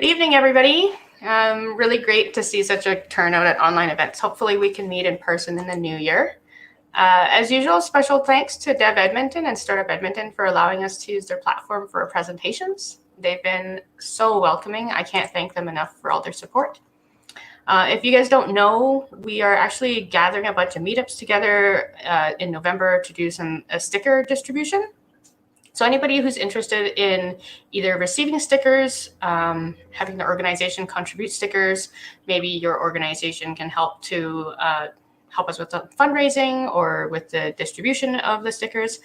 Good evening, everybody. Really great to see such a turnout at online events. Hopefully we can meet in person in the new year. As usual, special thanks to Dev Edmonton and Startup Edmonton for allowing us to use their platform for our presentations. They've been so welcoming. I can't thank them enough for all their support. If you guys don't know, we are actually gathering a bunch of meetups together in November to do a sticker distribution. So anybody who's interested in either receiving stickers, having their organization contribute stickers, maybe your organization can help to help us with the fundraising or with the distribution of the stickers,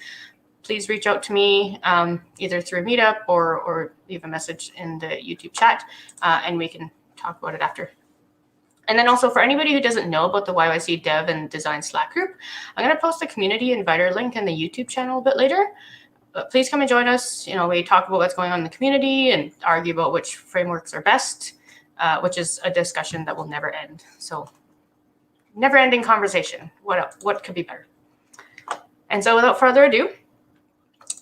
please reach out to me either through a meetup or leave a message in the YouTube chat, and we can talk about it after. And then also for anybody who doesn't know about the YYC Dev and Design Slack group, I'm going to post the community inviter link in the YouTube channel a bit later. But please come and join us. You know, we talk about what's going on in the community and argue about which frameworks are best, which is a discussion that will never end. So never-ending conversation. What could be better? And so without further ado,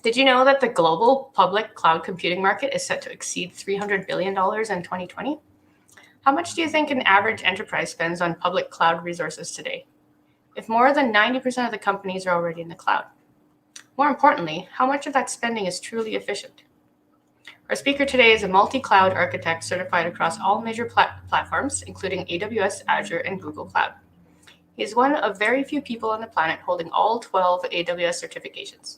did you know that the global public cloud computing market is set to exceed $300 billion in 2020? How much do you think an average enterprise spends on public cloud resources today? If more than 90% of the companies are already in the cloud. More importantly, how much of that spending is truly efficient? Our speaker today is a multi-cloud architect certified across all major platforms, including AWS, Azure, and Google Cloud. He is one of very few people on the planet holding all 12 AWS certifications.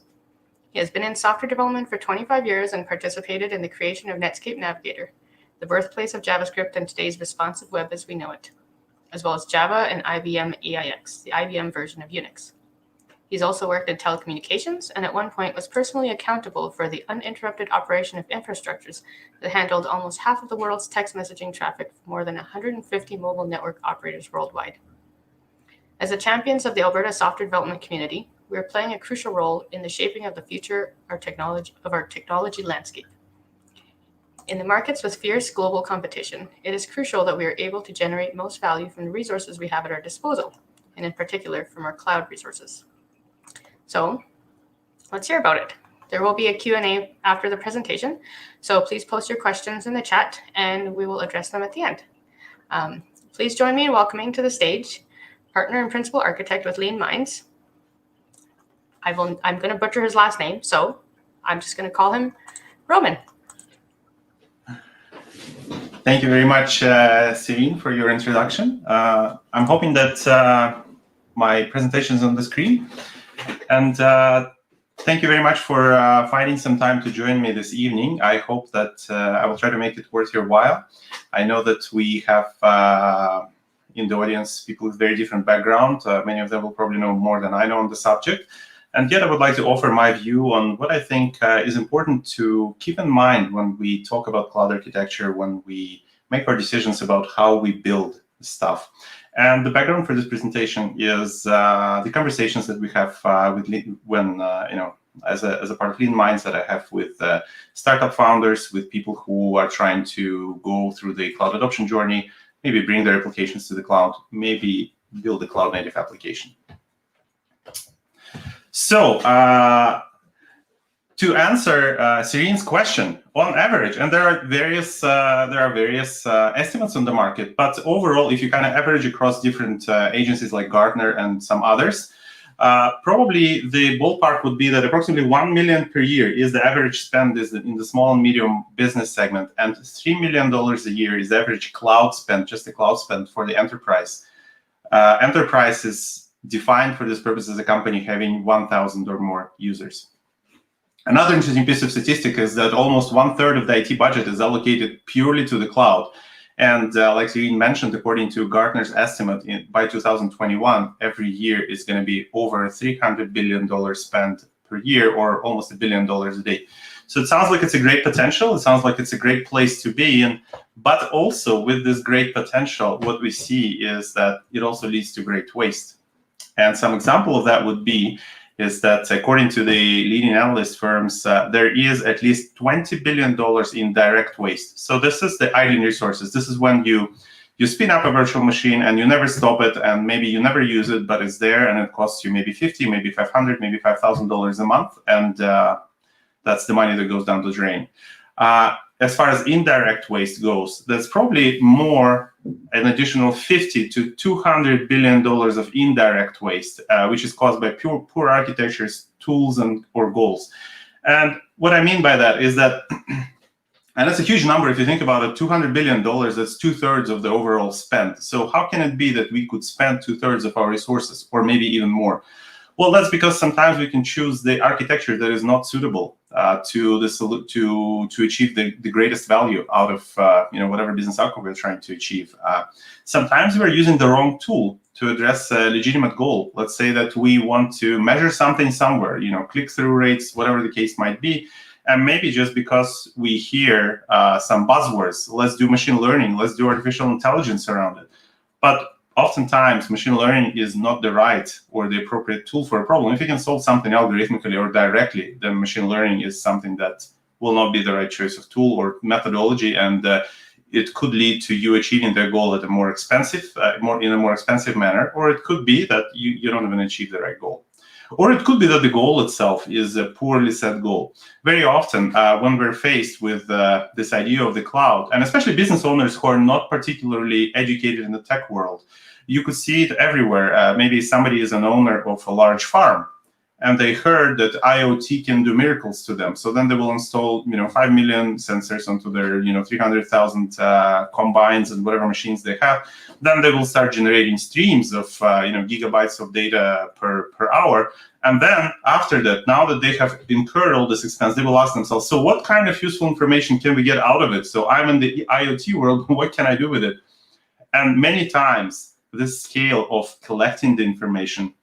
He has been in software development for 25 years and participated in the creation of Netscape Navigator, the birthplace of JavaScript and today's responsive web as we know it, as well as Java and IBM EIX, the IBM version of Unix. He's also worked in telecommunications and at one point was personally accountable for the uninterrupted operation of infrastructures that handled almost half of the world's text messaging traffic for more than 150 mobile network operators worldwide. As the champions of the Alberta software development community, we are playing a crucial role in the shaping of the future of our technology landscape. In the markets with fierce global competition, it is crucial that we are able to generate most value from the resources we have at our disposal, and in particular from our cloud resources. So let's hear about it. There will be a Q&A after the presentation, so please post your questions in the chat and we will address them at the end. Please join me in welcoming to the stage partner and principal architect with Lean Minds. I'm going to butcher his last name, so I'm just going to call him Roman. Thank you very much, Serene, for your introduction. I'm hoping that my presentation is on the screen. And thank you very much for finding some time to join me this evening. I hope that I will try to make it worth your while. I know that we have in the audience people with very different backgrounds. Many of them will probably know more than I know on the subject. And yet I would like to offer my view on what I think is important to keep in mind when we talk about cloud architecture, when we make our decisions about how we build stuff. And the background for this presentation is the conversations that we have as a part of Lean Minds that I have with startup founders, with people who are trying to go through the cloud adoption journey, maybe bring their applications to the cloud, maybe build a cloud native application. So to answer Serene's question, on average, and there are various estimates on the market, but overall, if you kind of average across different agencies like Gartner and some others, probably the ballpark would be that approximately $1 million per year is the average spend in the small and medium business segment, and $3 million a year is the average cloud spend, just the cloud spend for the enterprise. Enterprise is defined for this purpose as a company having 1,000 or more users. Another interesting piece of statistic is that almost 1/3 of the IT budget is allocated purely to the cloud. And like Serene mentioned, according to Gartner's estimate, by 2021, every year is going to be over $300 billion spent per year, or almost $1 billion a day. So it sounds like it's a great potential. It sounds like it's a great place to be in. But also with this great potential, what we see is that it also leads to great waste. And some example of that would be is that according to the leading analyst firms, there is at least $20 billion in direct waste. So this is the idling resources. This is when you spin up a virtual machine and you never stop it, and maybe you never use it, but it's there and it costs you maybe $50, maybe $500, maybe $5,000 a month, and that's the money that goes down the drain. as far as indirect waste goes, that's probably more, an additional $50 to $200 billion of indirect waste, which is caused by poor architectures, tools, or goals. And what I mean by that is that, and that's a huge number if you think about it, $200 billion, that's 2/3 of the overall spend. So how can it be that we could spend 2/3 of our resources, or maybe even more? Well, that's because sometimes we can choose the architecture that is not suitable to achieve the greatest value out of whatever business outcome we're trying to achieve. Sometimes we're using the wrong tool to address a legitimate goal. Let's say that we want to measure something somewhere, click-through rates, whatever the case might be. And maybe just because we hear some buzzwords, let's do machine learning, let's do artificial intelligence around it. But oftentimes, machine learning is not the right or the appropriate tool for a problem. If you can solve something algorithmically or directly, then machine learning is something that will not be the right choice of tool or methodology, and it could lead to you achieving their goal at a more expensive, in a more expensive manner, or it could be that you don't even achieve the right goal. Or it could be that the goal itself is a poorly set goal. Very often, when we're faced with this idea of the cloud, and especially business owners who are not particularly educated in the tech world, you could see it everywhere. Maybe somebody is an owner of a large farm, and they heard that IoT can do miracles to them. So then they will install, 5 million sensors onto their, 300,000 combines and whatever machines they have. Then they will start generating streams of, gigabytes of data per hour. And then after that, now that they have incurred all this expense, they will ask themselves, so what kind of useful information can we get out of it? So I'm in the IoT world, what can I do with it? And many times, this scale of collecting the information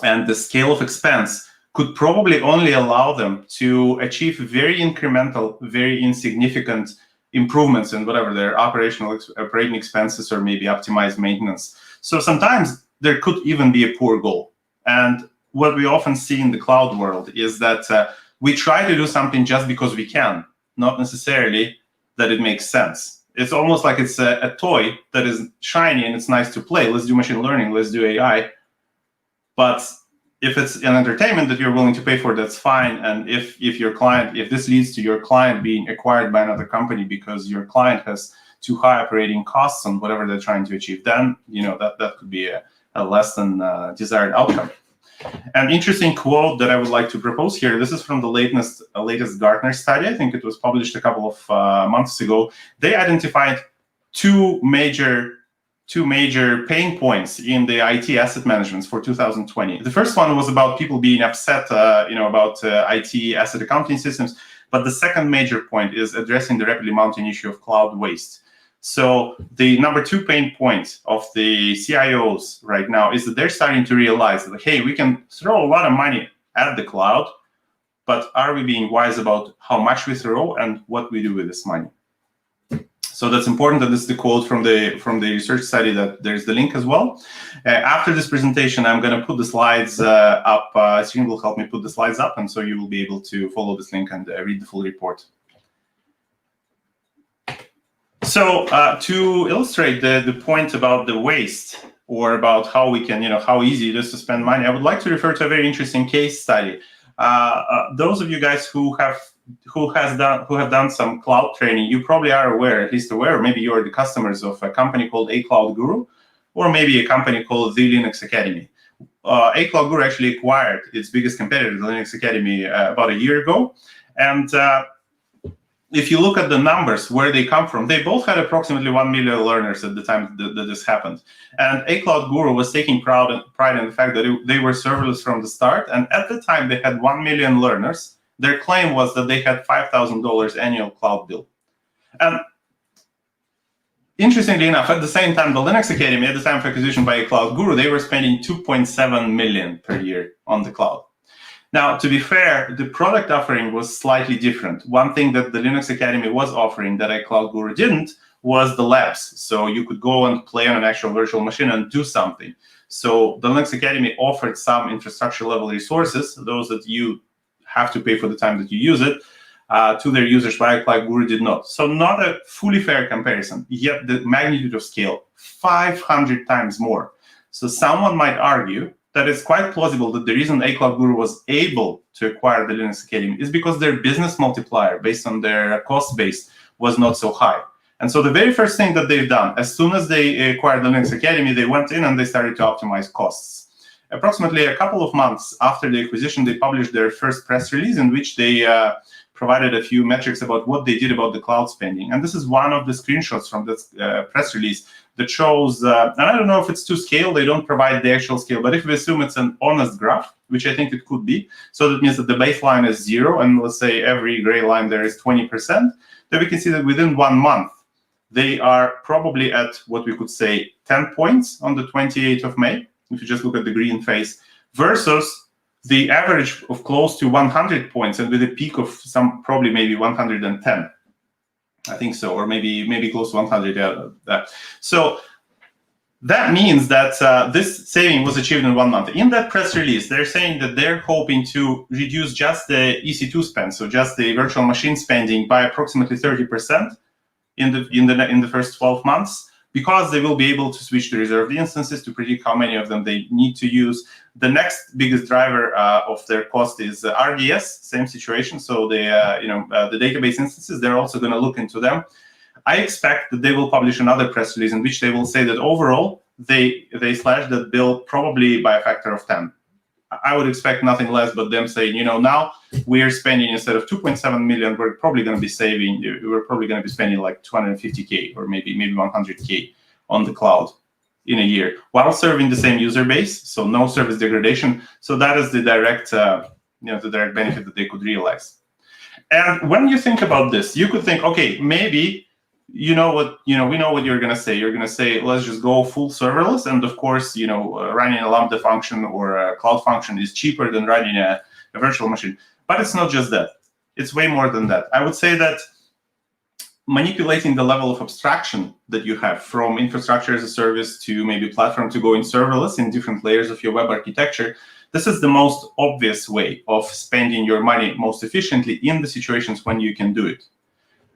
and the scale of expense could probably only allow them to achieve very incremental, very insignificant improvements in whatever their operating expenses or maybe optimized maintenance. So sometimes there could even be a poor goal. And what we often see in the cloud world is that we try to do something just because we can, not necessarily that it makes sense. It's almost like it's a toy that is shiny and it's nice to play. Let's do machine learning, let's do AI. But if it's an entertainment that you're willing to pay for, that's fine. And if this leads to your client being acquired by another company because your client has too high operating costs on whatever they're trying to achieve, then that could be a less than desired outcome. An interesting quote that I would like to propose here, this is from the latest Gartner study. I think it was published a couple of months ago. They identified two major pain points in the IT asset management for 2020. The first one was about people being upset, about IT asset accounting systems. But the second major point is addressing the rapidly mounting issue of cloud waste. So the number two pain point of the CIOs right now is that they're starting to realize that, hey, we can throw a lot of money at the cloud, but are we being wise about how much we throw and what we do with this money? So that's important, that this is the quote from the research study, that there's the link as well. After this presentation, I'm going to put the slides up. Srini will help me put the slides up, and so you will be able to follow this link and read the full report. So to illustrate the point about the waste, or about how we can, how easy it is to spend money, I would like to refer to a very interesting case study. Those of you guys who have done some cloud training, you probably are aware, maybe you are the customers of a company called A Cloud Guru, or maybe a company called the Linux Academy. A Cloud Guru actually acquired its biggest competitor, the Linux Academy, about a year ago. And if you look at the numbers, where they come from, they both had approximately 1 million learners at the time that this happened. And A Cloud Guru was taking pride in the fact that they were serverless from the start. And at the time they had 1 million learners. Their claim was that they had $5,000 annual cloud bill. And interestingly enough, at the same time, the Linux Academy, at the time of acquisition by A Cloud Guru, they were spending $2.7 million per year on the cloud. Now, to be fair, the product offering was slightly different. One thing that the Linux Academy was offering that A Cloud Guru didn't was the labs. So you could go and play on an actual virtual machine and do something. So the Linux Academy offered some infrastructure level resources, those that you have to pay for the time that you use it, to their users, but A Cloud Guru did not. So not a fully fair comparison, yet the magnitude of scale, 500 times more. So someone might argue that it's quite plausible that the reason A Cloud Guru was able to acquire the Linux Academy is because their business multiplier based on their cost base was not so high. And so the very first thing that they've done, as soon as they acquired the Linux Academy, they went in and they started to optimize costs. Approximately a couple of months after the acquisition, they published their first press release in which they provided a few metrics about what they did about the cloud spending. And this is one of the screenshots from this press release that shows, and I don't know if it's to scale, they don't provide the actual scale, but if we assume it's an honest graph, which I think it could be, so that means that the baseline is 0, and let's say every gray line there is 20%, then we can see that within 1 month, they are probably at what we could say 10 points on the 28th of May, if you just look at the green phase, versus the average of close to 100 points, and with a peak of some probably maybe 110. I think so, or maybe close to 100. Yeah, so that means that this saving was achieved in 1 month. In that press release, they're saying that they're hoping to reduce just the EC2 spend, so just the virtual machine spending, by approximately 30% in the first 12 months, because they will be able to switch to reserved instances to predict how many of them they need to use. The next biggest driver of their cost is RDS, same situation. So the database instances, they're also going to look into them. I expect that they will publish another press release in which they will say that overall they slash that bill probably by a factor of 10. I would expect nothing less but them saying, now we are spending, instead of 2.7 million, we're probably going to be spending like 250K or maybe 100K on the cloud in a year, while serving the same user base, so no service degradation. So that is the direct benefit that they could realize. And when you think about this, you could think, okay, maybe we know what you're going to say. You're going to say, let's just go full serverless. And of course, running a Lambda function or a cloud function is cheaper than running a virtual machine. But it's not just that. It's way more than that. I would say that manipulating the level of abstraction that you have from infrastructure as a service to maybe platform to go in serverless in different layers of your web architecture, this is the most obvious way of spending your money most efficiently in the situations when you can do it.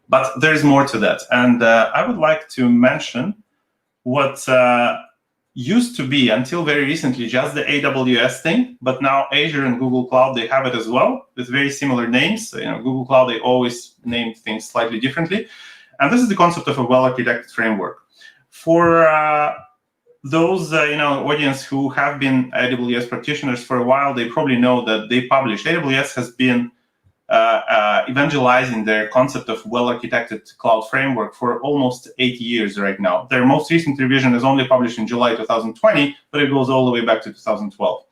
But there's more to that. And I would like to mention what used to be, until very recently, just the AWS thing. But now Azure and Google Cloud, they have it as well, with very similar names. Google Cloud, they always name things slightly differently. And this is the concept of a well-architected framework. For those audience who have been AWS practitioners for a while, they probably know that AWS has been evangelizing their concept of well-architected cloud framework for almost 8 years right now. Their most recent revision is only published in July 2020, but it goes all the way back to 2012.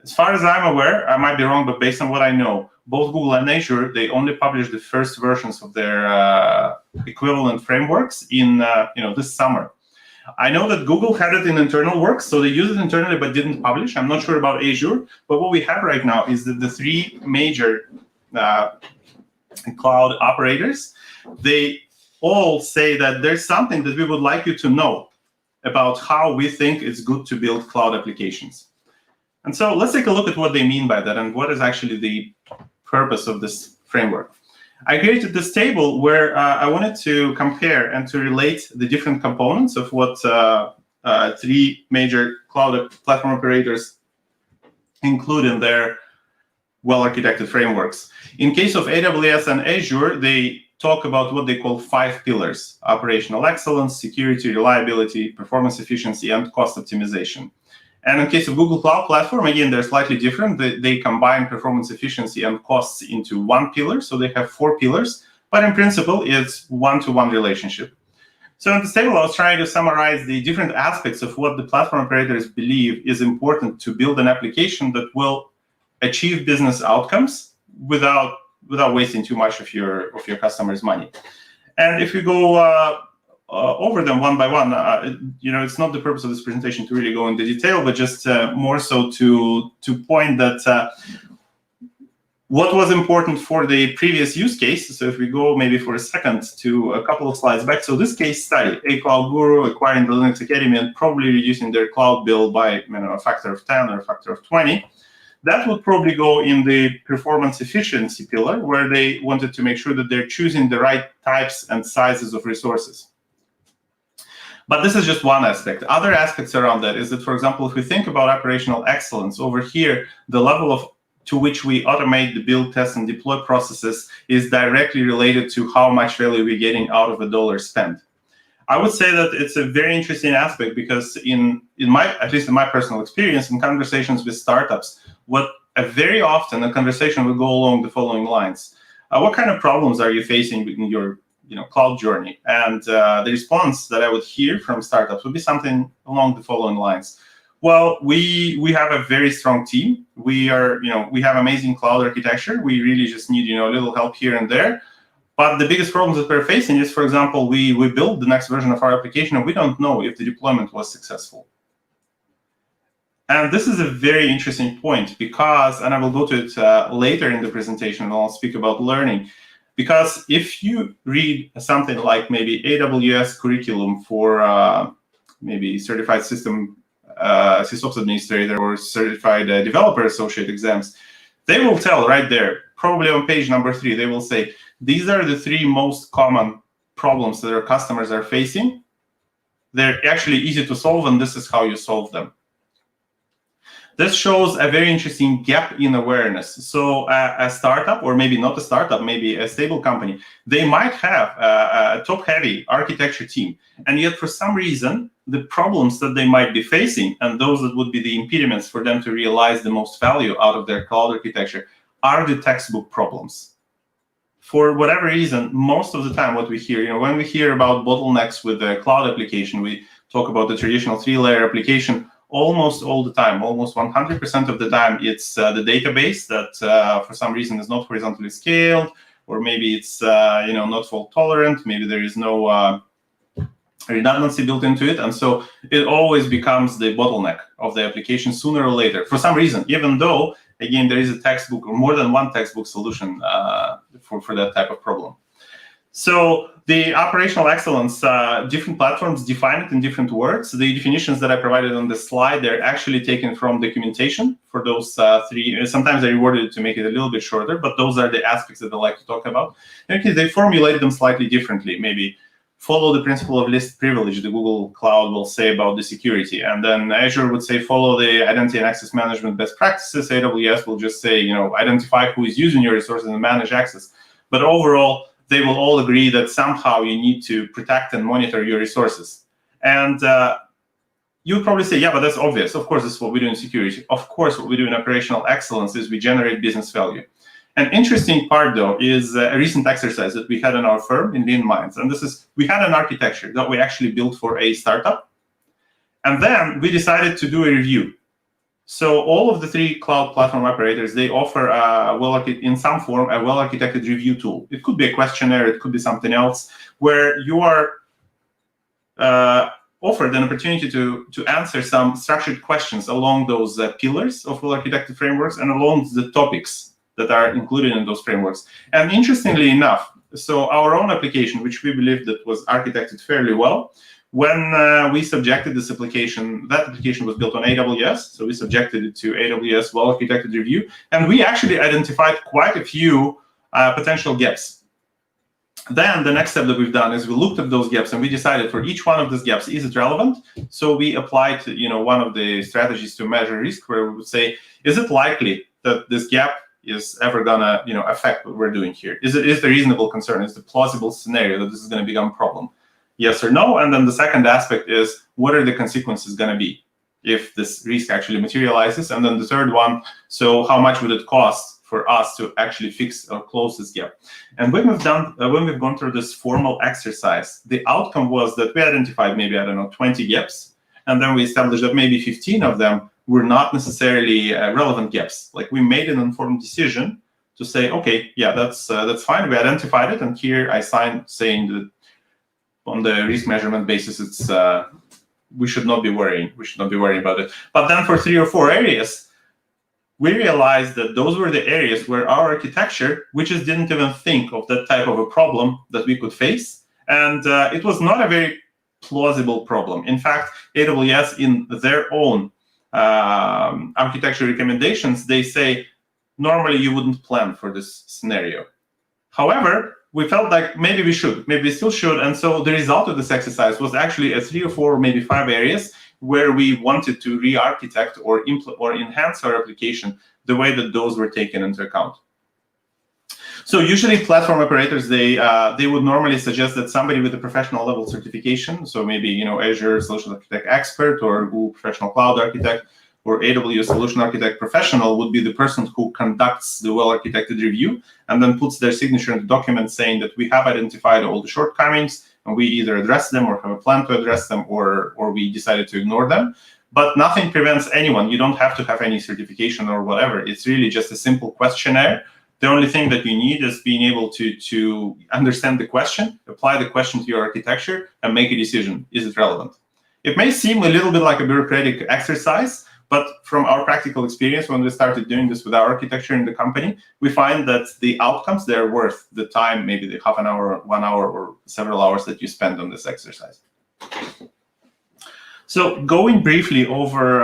As far as I'm aware, I might be wrong, but based on what I know, both Google and Azure, they only published the first versions of their equivalent frameworks in this summer. I know that Google had it in internal works, so they used it internally but didn't publish. I'm not sure about Azure, but what we have right now is that the three major cloud operators, they all say that there's something that we would like you to know about how we think it's good to build cloud applications. And so let's take a look at what they mean by that and what is actually the purpose of this framework. I created this table where I wanted to compare and to relate the different components of what three major cloud platform operators include in their well-architected frameworks. In case of AWS and Azure, they talk about what they call 5 pillars: operational excellence, security, reliability, performance efficiency, and cost optimization. And in case of Google Cloud Platform, again, they're slightly different. They combine performance efficiency and costs into 1 pillar, so they have 4 pillars, but in principle, it's one-to-one relationship. So in this table, I was trying to summarize the different aspects of what the platform operators believe is important to build an application that will achieve business outcomes without wasting too much of your customers' money. And if we go over them one by one, it's not the purpose of this presentation to really go into detail, but just more so to point that what was important for the previous use case. So if we go maybe for a second to a couple of slides back. So this case study, A Cloud Guru acquiring the Linux Academy and probably reducing their cloud bill by a factor of 10 or a factor of 20. That would probably go in the performance efficiency pillar, where they wanted to make sure that they're choosing the right types and sizes of resources. But this is just one aspect. Other aspects around that is that, for example, if we think about operational excellence, over here, the level to which we automate the build, test, and deploy processes is directly related to how much value we're getting out of a dollar spent. I would say that it's a very interesting aspect because at least in my personal experience, in conversations with startups, very often a conversation will go along the following lines. What kind of problems are you facing in your cloud journey? And the response that I would hear from startups would be something along the following lines. Well, we have a very strong team. We have amazing cloud architecture. We really just need a little help here and there. But the biggest problems that we're facing is, for example, we build the next version of our application and we don't know if the deployment was successful. And this is a very interesting point because, and I will go to it later in the presentation, and I'll speak about learning. Because if you read something like maybe AWS curriculum for maybe certified sysops administrator or certified developer associate exams, they will tell right there, probably on page number 3, they will say, these are the 3 most common problems that our customers are facing. They're actually easy to solve, and this is how you solve them. This shows a very interesting gap in awareness. So a startup, or maybe not a startup, maybe a stable company, they might have a top-heavy architecture team. And yet, for some reason, the problems that they might be facing, and those that would be the impediments for them to realize the most value out of their cloud architecture, are the textbook problems. For whatever reason, most of the time what we hear, when we hear about bottlenecks with the cloud application, we talk about the traditional 3-layer application. Almost all the time, almost 100% of the time, it's the database that for some reason is not horizontally scaled, or maybe it's not fault tolerant. Maybe there is no redundancy built into it, and so it always becomes the bottleneck of the application sooner or later. For some reason, even though again there is a textbook or more than one textbook solution for that type of problem. So the operational excellence, different platforms define it in different words. The definitions that I provided on the slide, they're actually taken from documentation for those 3. Sometimes I reworded it to make it a little bit shorter, but those are the aspects that I like to talk about. Okay, they formulate them slightly differently. Maybe follow the principle of least privilege, the Google Cloud will say about the security. And then Azure would say follow the identity and access management best practices. AWS will just say, identify who is using your resources and manage access. But overall, they will all agree that somehow you need to protect and monitor your resources. And you would probably say, yeah, but that's obvious. Of course, this is what we do in security. Of course, what we do in operational excellence is we generate business value. An interesting part, though, is a recent exercise that we had in our firm in Lean Minds. And this is, we had an architecture that we actually built for a startup. And then we decided to do a review. So all of the 3 cloud platform operators, they offer in some form a well-architected review tool. It could be a questionnaire, it could be something else, where you are offered an opportunity to answer some structured questions along those pillars of well-architected frameworks and along the topics that are included in those frameworks. And interestingly enough, so our own application, which we believe that was architected fairly well, when we subjected this application, that application was built on AWS, so we subjected it to AWS well-architected review, and we actually identified quite a few potential gaps. Then the next step that we've done is we looked at those gaps and we decided for each one of these gaps, is it relevant? So we applied one of the strategies to measure risk, where we would say, is it likely that this gap is ever gonna affect what we're doing here? Is the reasonable concern? Is the plausible scenario that this is going to become a problem? Yes or no? And then the second aspect is, what are the consequences going to be if this risk actually materializes? And then the third one, so how much would it cost for us to actually fix or close this gap? And when we've gone through this formal exercise, the outcome was that we identified maybe, 20 gaps, and then we established that maybe 15 of them were not necessarily relevant gaps. Like, we made an informed decision to say, okay, yeah, that's fine. We identified it, and here I signed saying that on the risk measurement basis, it's we should not be worrying. We should not be worrying about it. But then for 3 or 4 areas, we realized that those were the areas where our architecture, we just didn't even think of that type of a problem that we could face. And it was not a very plausible problem. In fact, AWS, in their own architecture recommendations, they say, normally you wouldn't plan for this scenario. However, we felt like maybe we still should. And so the result of this exercise was actually a 3 or 4, maybe 5 areas where we wanted to re-architect or enhance our application the way that those were taken into account. So usually platform operators, they would normally suggest that somebody with a professional level certification, so maybe Azure Solution Architect Expert or Google Professional Cloud Architect or AWS Solution Architect Professional would be the person who conducts the well-architected review and then puts their signature in the document saying that we have identified all the shortcomings and we either address them or have a plan to address them or we decided to ignore them. But nothing prevents anyone. You don't have to have any certification or whatever. It's really just a simple questionnaire. The only thing that you need is being able to understand the question, apply the question to your architecture, and make a decision. Is it relevant? It may seem a little bit like a bureaucratic exercise, but from our practical experience, when we started doing this with our architecture in the company, we find that the outcomes, they're worth the time, maybe the half an hour, 1 hour, or several hours that you spend on this exercise. So going briefly over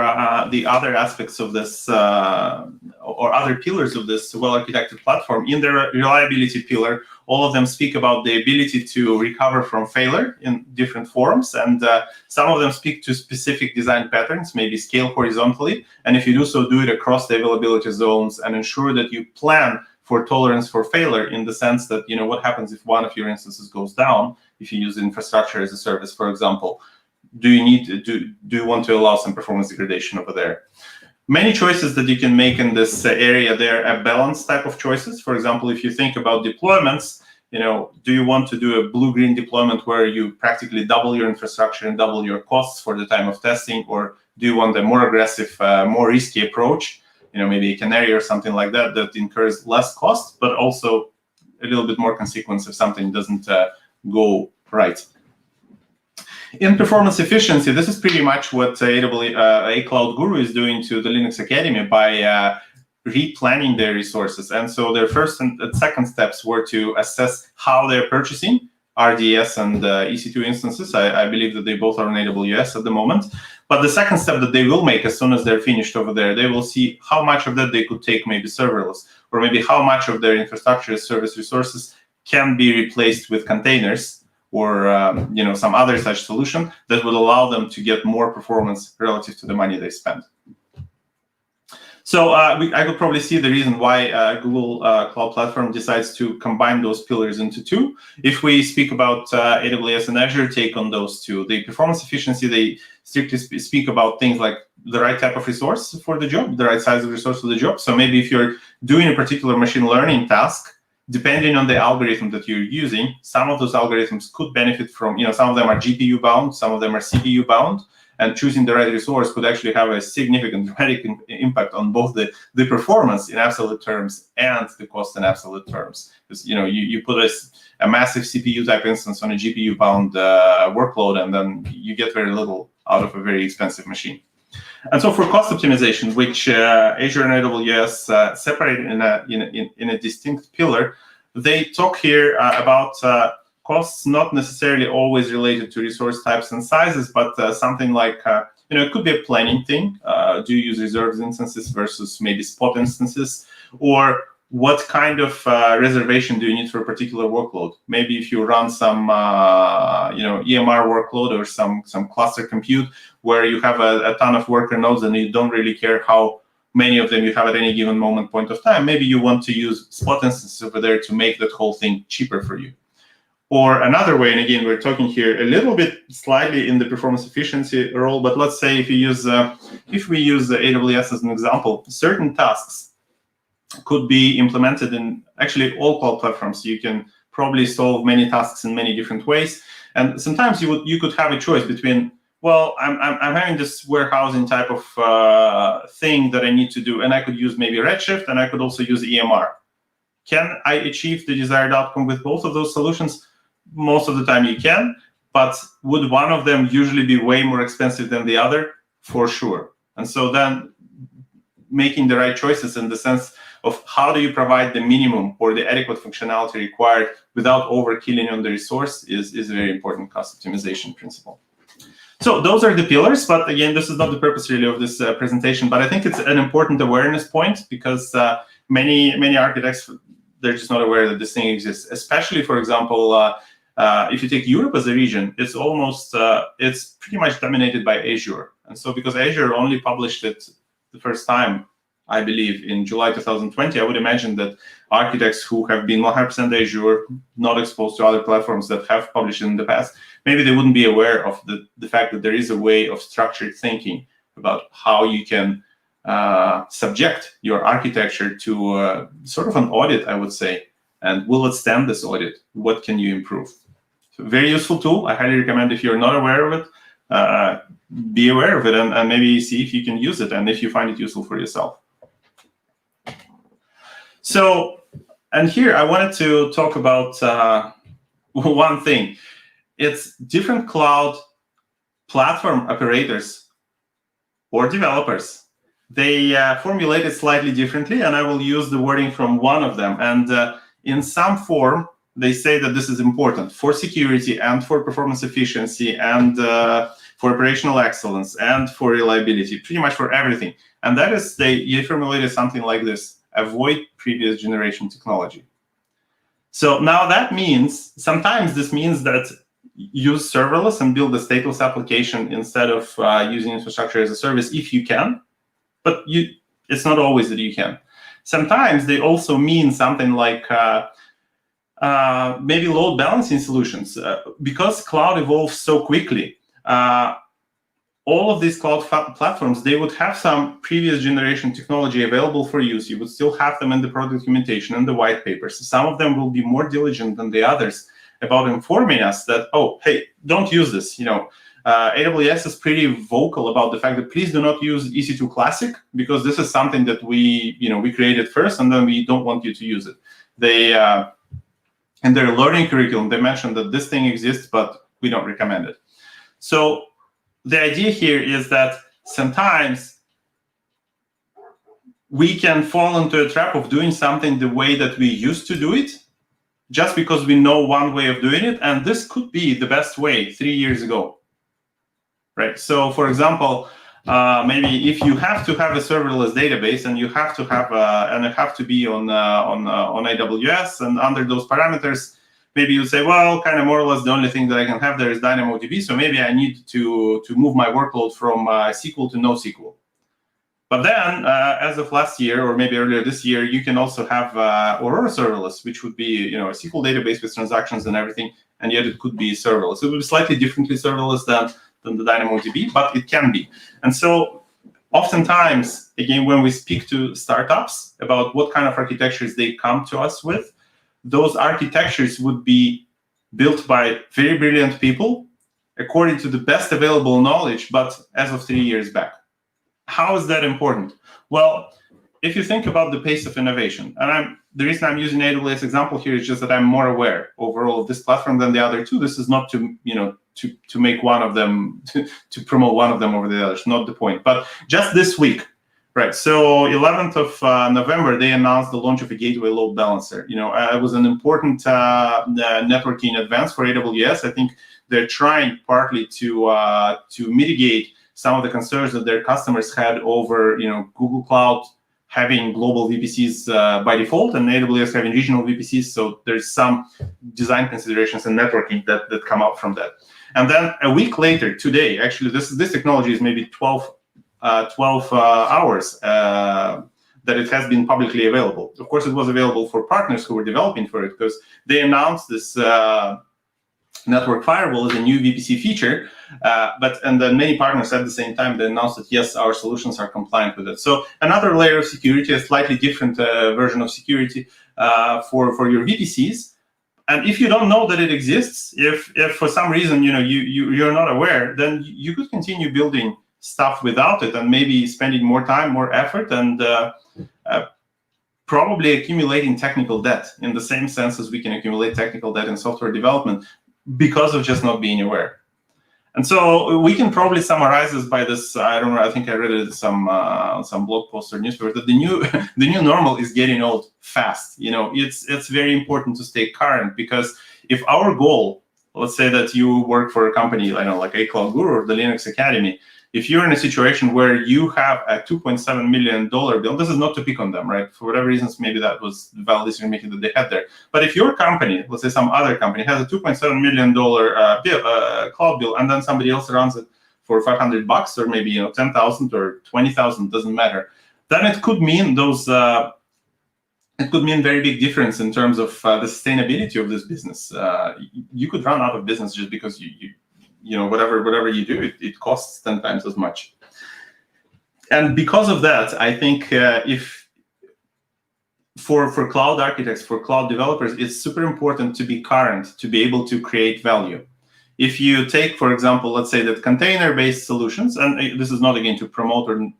the other aspects of this or other pillars of this well-architected platform, in the reliability pillar, all of them speak about the ability to recover from failure in different forms. And some of them speak to specific design patterns, maybe scale horizontally. And if you do so, do it across the availability zones and ensure that you plan for tolerance for failure in the sense that, what happens if one of your instances goes down, if you use infrastructure as a service, for example. Do you want to allow some performance degradation over there? Many choices that you can make in this area, they're a balanced type of choices. For example, if you think about deployments, do you want to do a blue-green deployment where you practically double your infrastructure and double your costs for the time of testing, or do you want a more aggressive, more risky approach, maybe a canary or something like that, that incurs less cost, but also a little bit more consequence if something doesn't go right. In performance efficiency, this is pretty much what A Cloud Guru is doing to the Linux Academy by replanning their resources. And so their first and second steps were to assess how they're purchasing RDS and EC2 instances. I believe that they both are on AWS at the moment. But the second step that they will make as soon as they're finished over there, they will see how much of that they could take maybe serverless, or maybe how much of their infrastructure as service resources can be replaced with containers, or some other such solution that would allow them to get more performance relative to the money they spend. So I could probably see the reason why Google Cloud Platform decides to combine those pillars into two. If we speak about AWS and Azure take on those two, the performance efficiency, they strictly speak about things like the right type of resource for the job, the right size of resource for the job. So maybe if you're doing a particular machine learning task, depending on the algorithm that you're using, some of those algorithms could benefit from, some of them are GPU bound, some of them are CPU bound, and choosing the right resource could actually have a significant dramatic impact on both the performance in absolute terms and the cost in absolute terms. Because, you put a massive CPU type instance on a GPU bound workload, and then you get very little out of a very expensive machine. And so for cost optimization, which Azure and AWS separate in a distinct pillar, they talk here about costs not necessarily always related to resource types and sizes, but something like, it could be a planning thing. Do you use reserved instances versus maybe spot instances? Or what kind of reservation do you need for a particular workload? Maybe if you run some EMR workload or some cluster compute where you have a ton of worker nodes and you don't really care how many of them you have at any given point of time, maybe you want to use spot instances over there to make that whole thing cheaper for you. Or another way, and again, we're talking here a little bit slightly in the performance efficiency role, but let's say if we use AWS as an example, certain tasks could be implemented in actually all cloud platforms. You can probably solve many tasks in many different ways. And sometimes you could have a choice between, well, I'm having this warehousing type of thing that I need to do, and I could use maybe Redshift, and I could also use EMR. Can I achieve the desired outcome with both of those solutions? Most of the time you can, but would one of them usually be way more expensive than the other? For sure. And so then making the right choices in the sense of how do you provide the minimum or the adequate functionality required without overkilling on the resource is a very important cost optimization principle. So those are the pillars, but again, this is not the purpose really of this presentation, but I think it's an important awareness point because many architects, they're just not aware that this thing exists. Especially, for example, if you take Europe as a region, it's almost it's pretty much dominated by Azure. And so because Azure only published it the first time, I believe, in July 2020, I would imagine that architects who have been 100% Azure, not exposed to other platforms that have published in the past, maybe they wouldn't be aware of the fact that there is a way of structured thinking about how you can subject your architecture to sort of an audit, I would say. And will it stand this audit? What can you improve? So very useful tool. I highly recommend, if you're not aware of it, be aware of it and maybe see if you can use it and if you find it useful for yourself. So, and here I wanted to talk about one thing. It's different cloud platform operators or developers. They formulate it slightly differently, and I will use the wording from one of them. And in some form, they say that this is important for security and for performance efficiency and for operational excellence and for reliability, pretty much for everything. And that is, they formulated something like this: avoid previous generation technology. So now that means, sometimes this means that use serverless and build a stateless application instead of using infrastructure as a service if you can, but it's not always that you can. Sometimes they also mean something like maybe load balancing solutions. Because cloud evolves so quickly, all of these cloud platforms, they would have some previous generation technology available for use. You would still have them in the product documentation and the white papers. Some of them will be more diligent than the others about informing us that, oh, hey, don't use this. AWS is pretty vocal about the fact that please do not use EC2 Classic, because this is something that we created first, and then we don't want you to use it. They in their learning curriculum, they mentioned that this thing exists, but we don't recommend it. So the idea here is that sometimes we can fall into a trap of doing something the way that we used to do it, just because we know one way of doing it, and this could be the best way 3 years ago, right? So, for example, maybe if you have to have a serverless database and you have to have and it have to be on AWS, and under those parameters, maybe you say, well, kind of more or less the only thing that I can have there is DynamoDB, so maybe I need to move my workload from SQL to NoSQL. But then, as of last year, or maybe earlier this year, you can also have Aurora serverless, which would be a SQL database with transactions and everything, and yet it could be serverless. It would be slightly differently serverless than the DynamoDB, but it can be. And so oftentimes, again, when we speak to startups about what kind of architectures they come to us with, those architectures would be built by very brilliant people according to the best available knowledge, but as of 3 years back. How is that important? Well, if you think about the pace of innovation, and the reason I'm using AWS example here is just that I'm more aware overall of this platform than the other two. This is not to make one of them, to promote one of them over the others, not the point. But just this week, right? So 11th of November, they announced the launch of a gateway load balancer. It was an important networking advance for AWS. I think they're trying partly to mitigate some of the concerns that their customers had over, Google Cloud having global VPCs by default and AWS having regional VPCs. So there's some design considerations and networking that come out from that. And then a week later, today, actually, this technology is maybe 12 hours that it has been publicly available. Of course, it was available for partners who were developing for it, because they announced this network firewall as a new VPC feature, and then many partners at the same time, they announced that yes, our solutions are compliant with it. So another layer of security, a slightly different version of security for your VPCs. And if you don't know that it exists, if for some reason you're not aware, then you could continue building stuff without it, and maybe spending more time, more effort, and probably accumulating technical debt in the same sense as we can accumulate technical debt in software development, because of just not being aware. And so we can probably summarize this by this. I don't know. I think I read it some blog post or newspaper that the new normal is getting old fast. It's very important to stay current, because if our goal, let's say that you work for a company, I don't know, like A Cloud Guru or the Linux Academy, If you're in a situation where you have a $2.7 million bill, this is not to pick on them, right? For whatever reasons, maybe that was the valid decision-making that they had there. But if your company, let's say some other company, has a $2.7 million cloud bill, and then somebody else runs it for $500 or maybe 10,000 or 20,000, doesn't matter, then it could mean it could mean very big difference in terms of the sustainability of this business. You could run out of business just because whatever you do, it costs 10 times as much. And because of that, I think if for cloud architects, for cloud developers, it's super important to be current, to be able to create value. If you take, for example, let's say that container-based solutions, and this is not again to promote or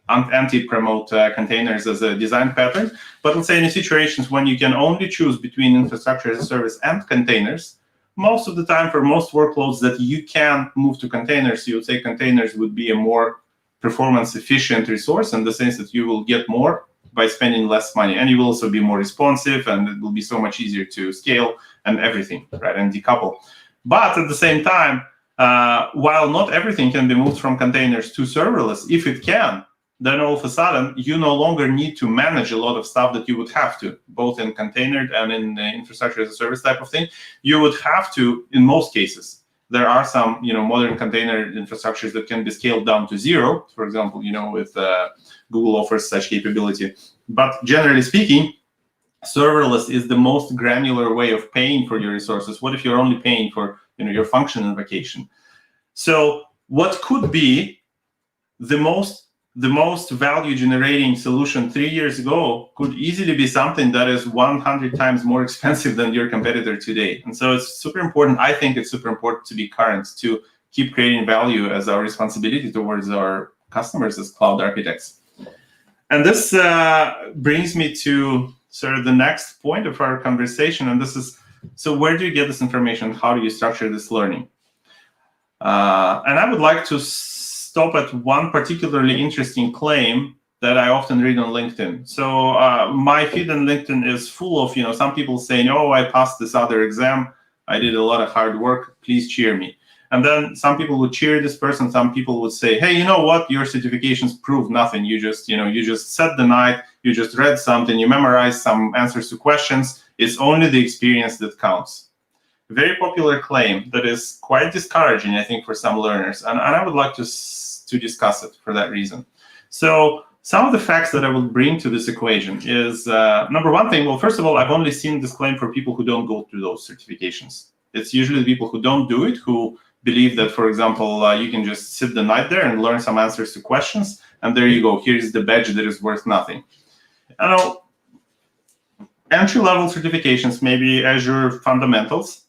anti-promote containers as a design pattern, but let's say in situations when you can only choose between infrastructure as a service and containers, most of the time for most workloads that you can move to containers, you would say containers would be a more performance efficient resource in the sense that you will get more by spending less money, and you will also be more responsive, and it will be so much easier to scale and everything, right, and decouple. But at the same time, while not everything can be moved from containers to serverless, if it can, then all of a sudden you no longer need to manage a lot of stuff that you would have to, both in container and in infrastructure as a service type of thing. You would have to, in most cases. There are some, modern container infrastructures that can be scaled down to zero. For example, with Google offers such capability. But generally speaking, serverless is the most granular way of paying for your resources. What if you're only paying for, your function invocation? So what could be the most value generating solution 3 years ago could easily be something that is 100 times more expensive than your competitor today. And so it's super important. I think it's super important to be current, to keep creating value as our responsibility towards our customers as cloud architects. And this brings me to sort of the next point of our conversation. And this is, so where do you get this information? How do you structure this learning? And I would like to stop at one particularly interesting claim that I often read on LinkedIn. So my feed on LinkedIn is full of, some people saying, oh, I passed this other exam. I did a lot of hard work. Please cheer me. And then some people would cheer this person. Some people would say, hey, you know what? Your certifications prove nothing. You just sat the night. You just read something. You memorized some answers to questions. It's only the experience that counts. Very popular claim that is quite discouraging, I think, for some learners. And I would like to discuss it for that reason. So some of the facts that I will bring to this equation is, number one thing, well, first of all, I've only seen this claim for people who don't go through those certifications. It's usually the people who don't do it, who believe that, for example, you can just sit the night there and learn some answers to questions, and there you go. Here's the badge that is worth nothing. I know entry-level certifications, maybe Azure fundamentals,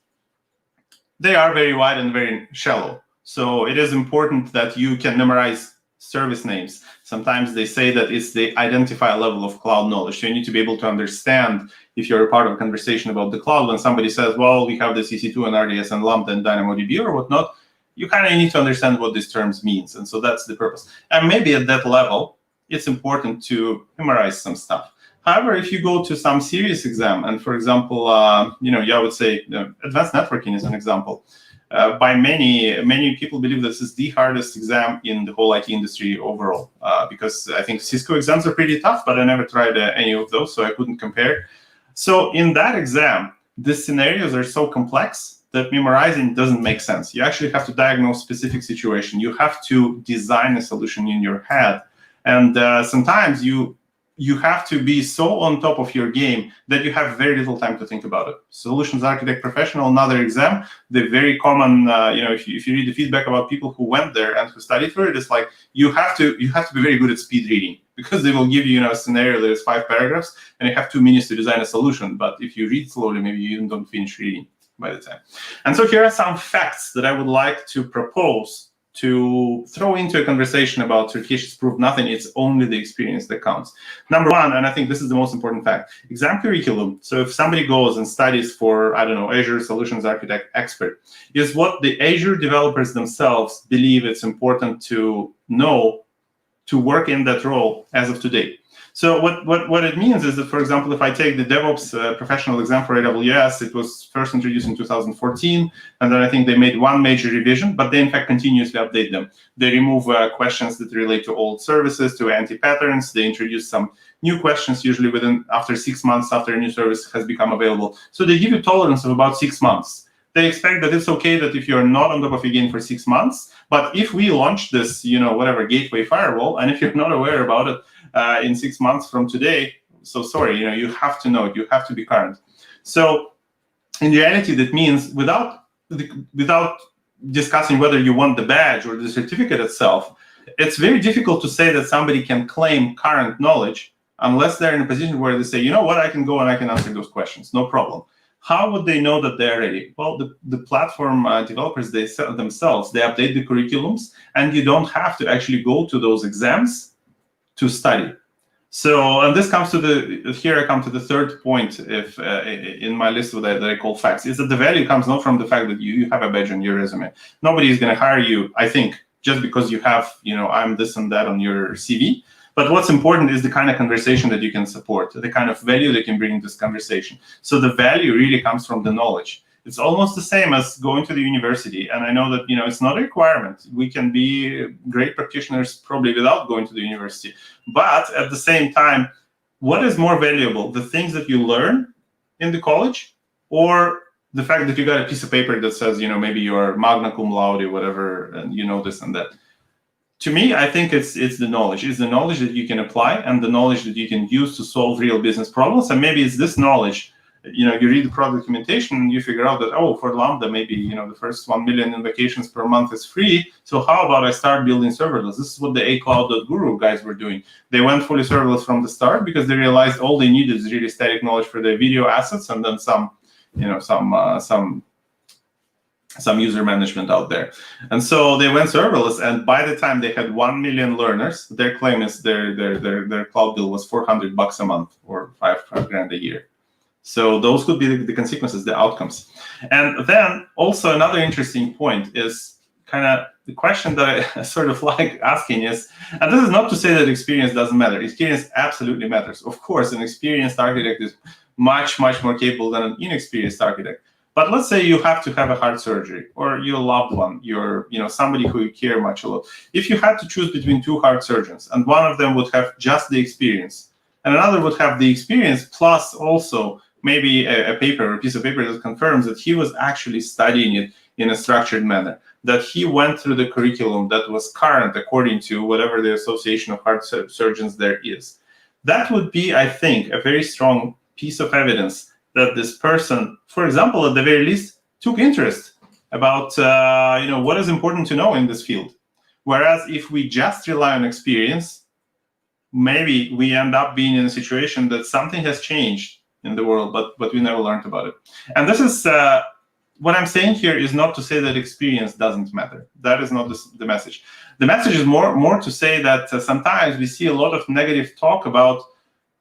they are very wide and very shallow. So it is important that you can memorize service names. Sometimes they say that it's the identifier level of cloud knowledge. So you need to be able to understand, if you're a part of a conversation about the cloud, when somebody says, well, we have this EC2 and RDS and Lambda and DynamoDB or whatnot, you kind of need to understand what these terms means. And so that's the purpose. And maybe at that level, it's important to memorize some stuff. However, if you go to some serious exam, and for example, I would say advanced networking is an example. By many people believe this is the hardest exam in the whole IT industry overall, because I think Cisco exams are pretty tough, but I never tried any of those, so I couldn't compare. So in that exam, the scenarios are so complex that memorizing doesn't make sense. You actually have to diagnose specific situation. You have to design a solution in your head. And sometimes you have to be so on top of your game that you have very little time to think about it. Solutions Architect Professional, another exam, the very common, if you read the feedback about people who went there and who studied for it, it's like you have to be very good at speed reading, because they will give you, a scenario that is 5 paragraphs and you have 2 minutes to design a solution. But if you read slowly, maybe you even don't finish reading by the time. And so here are some facts that I would like to propose to throw into a conversation about certifications prove nothing. It's only the experience that counts. Number one, and I think this is the most important fact, exam curriculum. So if somebody goes and studies for, Azure Solutions Architect Expert, is what the Azure developers themselves believe it's important to know to work in that role as of today. So what it means is that, for example, if I take the DevOps professional exam for AWS, it was first introduced in 2014, and then I think they made one major revision, but they in fact continuously update them. They remove questions that relate to old services, to anti-patterns. They introduce some new questions, usually after 6 months after a new service has become available. So they give you tolerance of about 6 months. They expect that it's okay that if you're not on top of your game for 6 months, but if we launch this, whatever gateway firewall, and if you're not aware about it in 6 months from today, so sorry, you have to know it, you have to be current. So in reality, that means without discussing whether you want the badge or the certificate itself, it's very difficult to say that somebody can claim current knowledge unless they're in a position where they say, you know what, I can go and I can answer those questions, no problem. How would they know that they're ready? Well, the platform developers, they themselves, they update the curriculums, and you don't have to actually go to those exams to study. So, and this comes to here I come to the third point in my list that I call facts, is that the value comes not from the fact that you have a badge on your resume. Nobody is going to hire you, I think, just because you have, I'm this and that on your CV. But what's important is the kind of conversation that you can support, the kind of value they can bring into this conversation. So the value really comes from the knowledge. It's almost the same as going to the university. And I know that, it's not a requirement. We can be great practitioners probably without going to the university. But at the same time, what is more valuable, the things that you learn in the college, or the fact that you got a piece of paper that says, maybe you're magna cum laude or whatever, and this and that? To me, I think it's the knowledge. It's the knowledge that you can apply and the knowledge that you can use to solve real business problems. And maybe it's this knowledge, you read the product documentation and you figure out that, for Lambda, maybe, the first 1 million invocations per month is free. So how about I start building serverless? This is what the acloud.guru guys were doing. They went fully serverless from the start because they realized all they needed is really static knowledge for their video assets and then some user management out there. And so they went serverless, and by the time they had 1 million learners, their claim is their cloud bill was $400 a month or $5,000 a year. So those could be the consequences, the outcomes. And then also another interesting point is kind of the question that I sort of like asking is, and this is not to say that experience doesn't matter. Experience absolutely matters. Of course, an experienced architect is much, much more capable than an inexperienced architect. But let's say you have to have a heart surgery, or your loved one, somebody who you care much about. If you had to choose between two heart surgeons, and one of them would have just the experience, and another would have the experience plus also maybe a piece of paper that confirms that he was actually studying it in a structured manner, that he went through the curriculum that was current according to whatever the Association of Heart Surgeons there is. That would be, I think, a very strong piece of evidence that this person, for example, at the very least, took interest about what is important to know in this field. Whereas if we just rely on experience, maybe we end up being in a situation that something has changed in the world, but we never learned about it. And this is what I'm saying here is not to say that experience doesn't matter. That is not the message. The message is more to say that sometimes we see a lot of negative talk about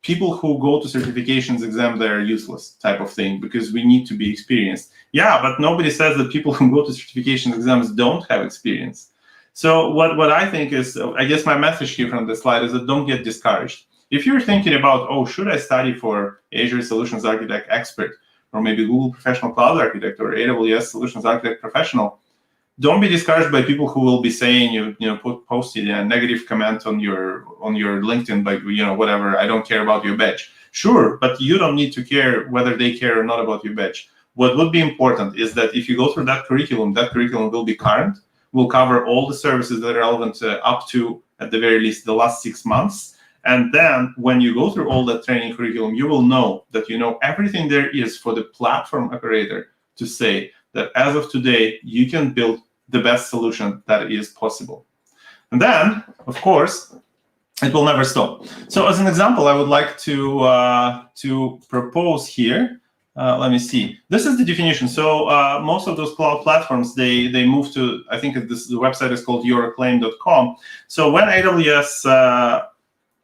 people who go to certifications exam, they're useless type of thing because we need to be experienced. Yeah, but nobody says that people who go to certification exams don't have experience. So what I think is, I guess my message here from this slide is that don't get discouraged. If you're thinking about, should I study for Azure Solutions Architect Expert, or maybe Google Professional Cloud Architect, or AWS Solutions Architect Professional, don't be discouraged by people who will be saying posted a negative comment on your LinkedIn, like whatever, I don't care about your badge. Sure, but you don't need to care whether they care or not about your badge. What would be important is that if you go through that curriculum will be current, will cover all the services that are relevant up to, at the very least, the last 6 months. And then when you go through all that training curriculum, you will know that you know everything there is for the platform operator to say that as of today, you can build the best solution that is possible. And then, of course, it will never stop. So as an example, I would like to propose here, let me see. This is the definition. So most of those cloud platforms, they move to, I think the website is called youracclaim.com. So when AWS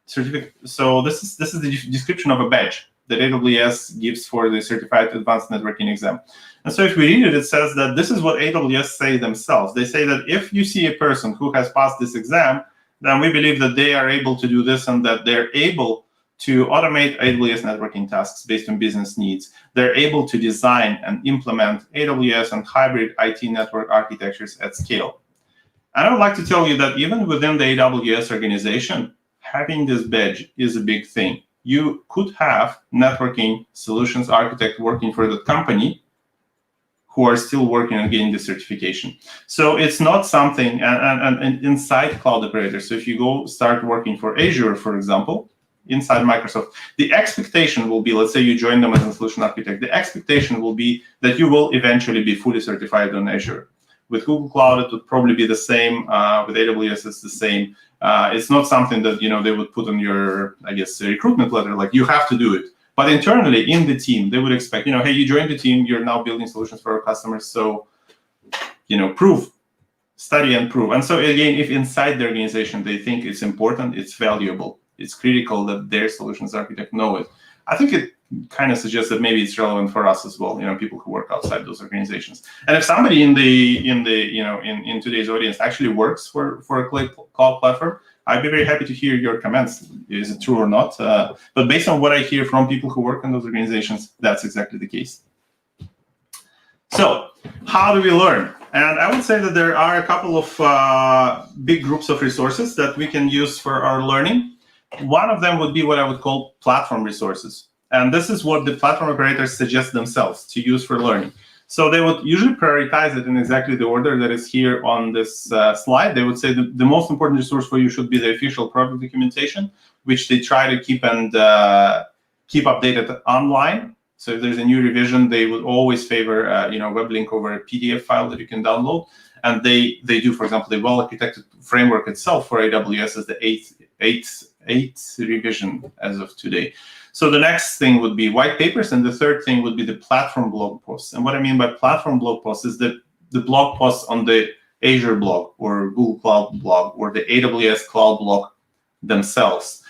certificate, so this is the description of a badge that AWS gives for the Certified Advanced Networking exam. And so if we read it, it says that this is what AWS say themselves. They say that if you see a person who has passed this exam, then we believe that they are able to do this and that they're able to automate AWS networking tasks based on business needs. They're able to design and implement AWS and hybrid IT network architectures at scale. And I would like to tell you that even within the AWS organization, having this badge is a big thing. You could have networking solutions architect working for the company who are still working on getting the certification. So it's not something, and inside cloud operators, so if you go start working for Azure, for example, inside Microsoft, the expectation will be, let's say you join them as a solution architect, the expectation will be that you will eventually be fully certified on Azure. With Google Cloud, it would probably be the same. With AWS, it's the same. It's not something that they would put on your, I guess, recruitment letter, like you have to do it. But internally in the team, they would expect, hey, you joined the team, you're now building solutions for our customers. So, prove, study and prove. And so again, if inside the organization they think it's important, it's valuable, it's critical that their solutions architect know it, I think it kind of suggests that maybe it's relevant for us as well, people who work outside those organizations. And if somebody in today's audience actually works for a cloud platform, I'd be very happy to hear your comments. Is it true or not? But based on what I hear from people who work in those organizations, that's exactly the case. So how do we learn? And I would say that there are a couple of big groups of resources that we can use for our learning. One of them would be what I would call platform resources. And this is what the platform operators suggest themselves to use for learning. So they would usually prioritize it in exactly the order that is here on this slide. They would say the most important resource for you should be the official product documentation, which they try to keep keep updated online. So if there's a new revision, they would always favor web link over a PDF file that you can download. And they do, for example, the well-architected framework itself for AWS is the eighth revision as of today. So the next thing would be white papers, and the third thing would be the platform blog posts. And what I mean by platform blog posts is the blog posts on the Azure blog or Google Cloud blog or the AWS Cloud blog themselves.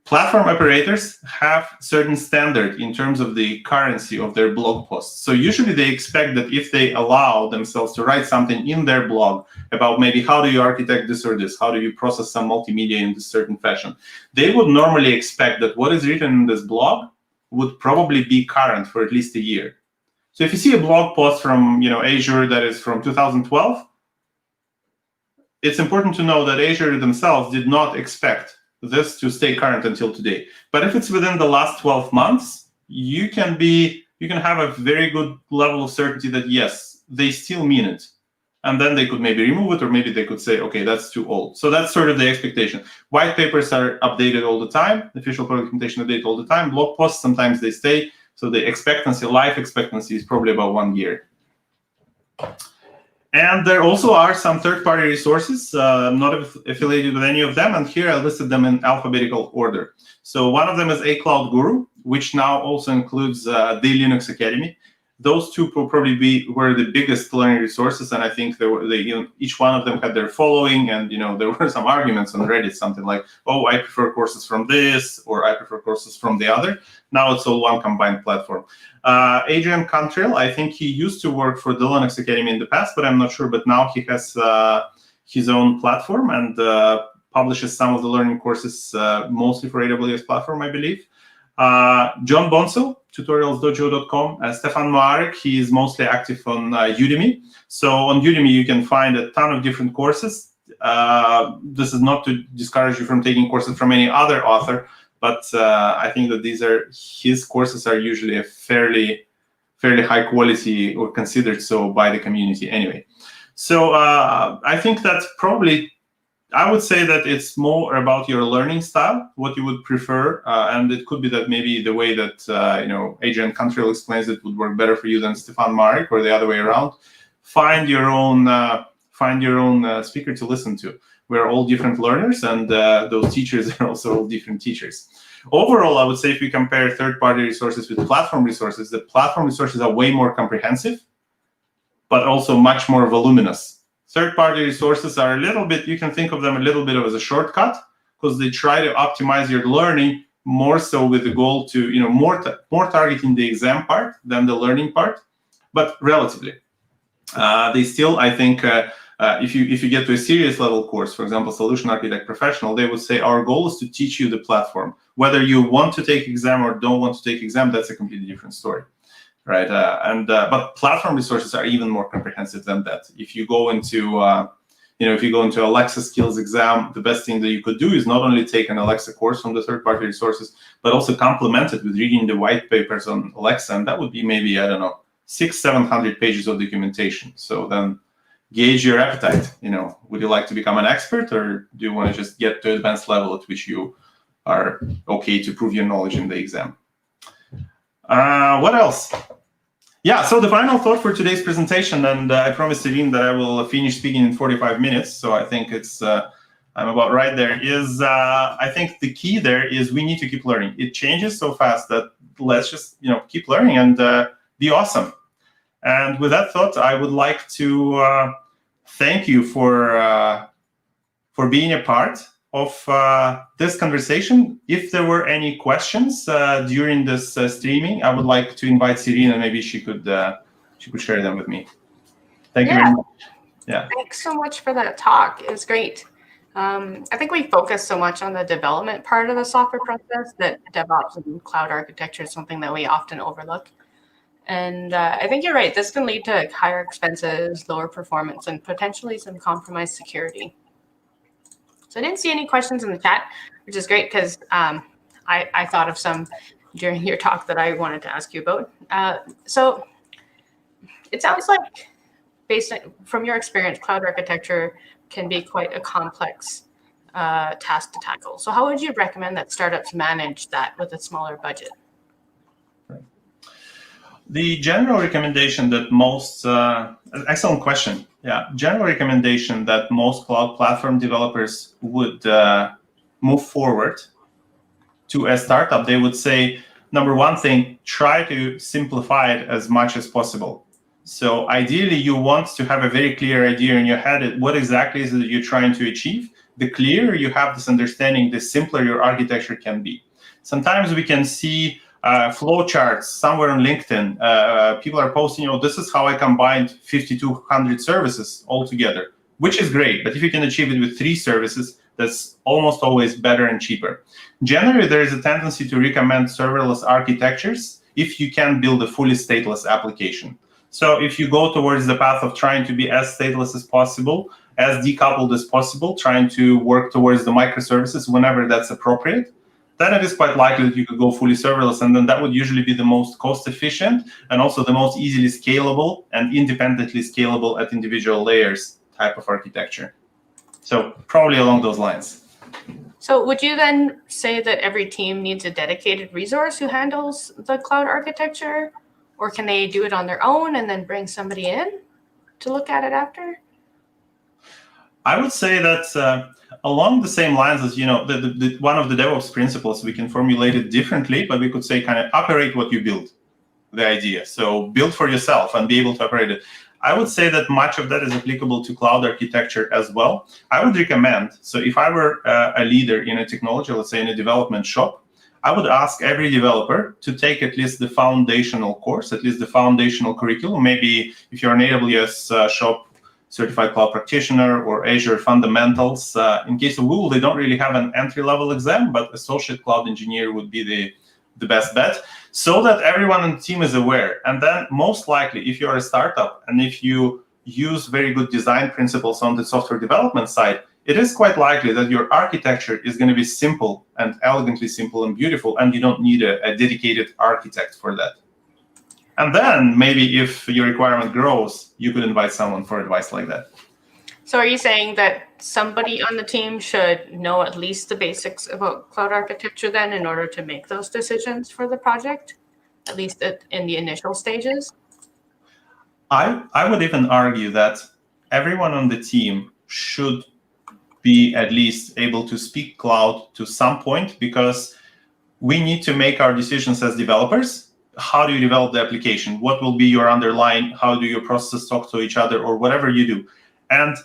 Platform operators have certain standard in terms of the currency of their blog posts. So usually they expect that if they allow themselves to write something in their blog about maybe how do you architect this or this, how do you process some multimedia in this certain fashion, they would normally expect that what is written in this blog would probably be current for at least a year. So if you see a blog post from Azure that is from 2012, it's important to know that Azure themselves did not expect this to stay current until today. But if it's within the last 12 months, you can have a very good level of certainty that yes, they still mean it. And then they could maybe remove it, or maybe they could say, okay, that's too old. So that's sort of the expectation. White papers are updated all the time, official product documentation updated all the time. Blog posts, sometimes they stay. So the life expectancy is probably about 1 year. And there also are some third-party resources. I'm not affiliated with any of them, and here I listed them in alphabetical order. So one of them is A Cloud Guru, which now also includes the Linux Academy. Those two will probably were the biggest learning resources, and I think each one of them had their following, and there were some arguments on Reddit, something like, oh, I prefer courses from this, or I prefer courses from the other. Now it's all one combined platform. Adrian Cantrell, I think he used to work for the Linux Academy in the past, but I'm not sure. But now he has his own platform and publishes some of the learning courses, mostly for AWS platform, I believe. John Bonsall, tutorialsdojo.com. Stefan Marek, he is mostly active on Udemy. So on Udemy, you can find a ton of different courses. This is not to discourage you from taking courses from any other author, but I think that his courses are usually a fairly high quality, or considered so by the community anyway. So I think that's probably, I would say that it's more about your learning style, what you would prefer, and it could be that maybe the way that Adrian Cantrell explains it would work better for you than Stefan Marek, or the other way around. Find your own speaker to listen to. We're all different learners, and those teachers are also all different teachers. Overall, I would say if we compare third-party resources with platform resources, the platform resources are way more comprehensive, but also much more voluminous. Third-party resources are a little bit, you can think of them a little bit as a shortcut, because they try to optimize your learning more so with the goal to, more targeting the exam part than the learning part, but relatively. They still, I think, if you get to a serious level course, for example, Solution Architect Professional, they would say our goal is to teach you the platform. Whether you want to take exam or don't want to take exam, that's a completely different story, right? But platform resources are even more comprehensive than that. If you go into if you go into Alexa skills exam, the best thing that you could do is not only take an Alexa course from the third-party resources, but also complement it with reading the white papers on Alexa, and that would be maybe, I don't know, 600-700 pages of documentation. So then gauge your appetite. Would you like to become an expert, or do you want to just get to advanced level at which you are okay to prove your knowledge in the exam? What else? Yeah, so the final thought for today's presentation, and I promised Irene that I will finish speaking in 45 minutes, so I think I'm about right there, is I think the key there is we need to keep learning. It changes so fast that let's just keep learning and be awesome. And with that thought, I would like to thank you for being a part of this conversation. If there were any questions during this streaming, I would like to invite Serena. Maybe she could share them with me. Thank you very much. Yeah. Thanks so much for that talk. It was great. I think we focus so much on the development part of the software process that DevOps and cloud architecture is something that we often overlook. And I think you're right. This can lead to higher expenses, lower performance, and potentially some compromised security. So I didn't see any questions in the chat, which is great because I thought of some during your talk that I wanted to ask you about. So it sounds like, from your experience, cloud architecture can be quite a complex task to tackle. So how would you recommend that startups manage that with a smaller budget? The general recommendation that most, excellent question. Yeah, general recommendation that most cloud platform developers would move forward to a startup, they would say, number one thing, try to simplify it as much as possible. So ideally, you want to have a very clear idea in your head what exactly is it that you're trying to achieve. The clearer you have this understanding, the simpler your architecture can be. Sometimes we can see flow charts somewhere on LinkedIn. People are posting, this is how I combined 5,200 services all together, which is great. But if you can achieve it with 3 services, that's almost always better and cheaper. Generally, there is a tendency to recommend serverless architectures if you can build a fully stateless application. So if you go towards the path of trying to be as stateless as possible, as decoupled as possible, trying to work towards the microservices whenever that's appropriate, then it is quite likely that you could go fully serverless, and then that would usually be the most cost-efficient and also the most easily scalable and independently scalable at individual layers type of architecture. So probably along those lines. So would you then say that every team needs a dedicated resource who handles the cloud architecture, or can they do it on their own and then bring somebody in to look at it after? I would say that along the same lines as, one of the DevOps principles, we can formulate it differently, but we could say kind of operate what you build, the idea. So build for yourself and be able to operate it. I would say that much of that is applicable to cloud architecture as well. I would recommend, so if I were a leader in a technology, let's say in a development shop, I would ask every developer to take at least the foundational course, at least the foundational curriculum. Maybe if you're an AWS shop, Certified Cloud Practitioner, or Azure Fundamentals. In case of Google, they don't really have an entry-level exam, but Associate Cloud Engineer would be the best bet, so that everyone on the team is aware. And then most likely, if you're a startup and if you use very good design principles on the software development side, it is quite likely that your architecture is going to be simple and elegantly simple and beautiful, and you don't need a dedicated architect for that. And then maybe if your requirement grows, you could invite someone for advice like that. So are you saying that somebody on the team should know at least the basics about cloud architecture then in order to make those decisions for the project, at least in the initial stages? I would even argue that everyone on the team should be at least able to speak cloud to some point, because we need to make our decisions as developers. How do you develop the application? What will be your underlying? How do your processes talk to each other, or whatever you do? And